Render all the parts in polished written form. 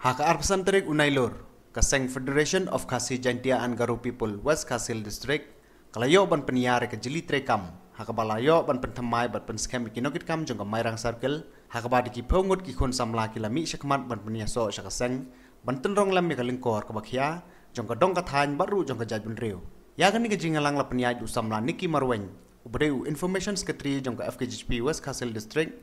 Haka arpasan terik unailur, Kaseng Federation of Khasi Jaintia and Garo People, West Khasil District, kalayo ban peniyare ke jeli trekam, haka balayo ban pentamai ban penskem ikinokit kam jong mairang circle, haka badi ki pongut ki kon samla ki lami syakmat ban peniaso syakaseng, ban tenrong lam ka lingkor ka bakhya, jong ka dong ka than baru jong ka jaj bun reu. Ya kan ni ka jingalang la peniyaj usamla Niki Marweng, ubreu information secretary jong ka FKGP West Khasil District,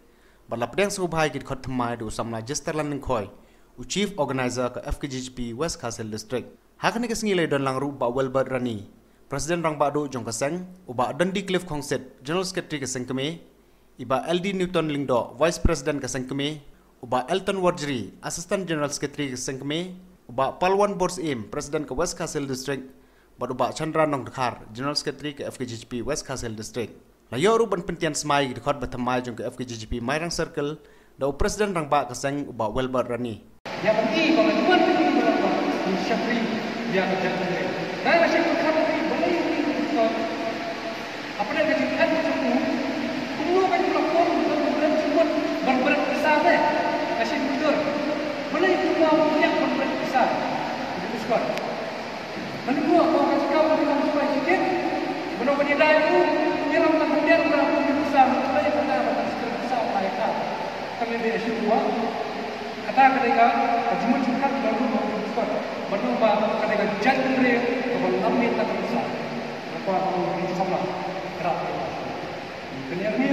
ban la pedang subhai kit khot thamai du samla Jesterlan Ningkhoi. Chief Organizer ke FKGP West Khasil District. Hakani ke sengilai don lang rupa Wilbert Rani. Presiden rang badu jong kaseng, uba Dundee Cliff Kongset, General Secretary ke sengkeme, iba LD Newton Lingdo, Vice President ke sengkeme, uba Elton Wardjri, Assistant General Secretary ke sengkeme, uba Palwan Bors Im, President ke West Khasil District, bad uba Chandra Nongdkhar, General Secretary ke FKGP West Khasil District. Layo ruban pentian semai di khot batamai jong ke FKGP Mairang Circle, da Presiden rang ba kaseng uba Wilbert Rani. Yang penting kalau cuma begini berapa syafri dia kerja sendiri. Dan masih berkata boleh ini apa dia kerjakan semua. Semua kan pelakon benar semua berberat besar deh. Masih betul. Boleh semua punya berberat besar. Itu skor. Menunggu kalau kasih kau dengan supaya sikit. Menunggu dia dah itu dia orang kemudian berapa besar. Boleh pernah berapa besar mereka. Kami dia semua. Kata ketika jumlah jumlah baru berubah, baru ketika jatuh dari kalau lambat tak bisa, apa yang sama kerap. Kenyang ni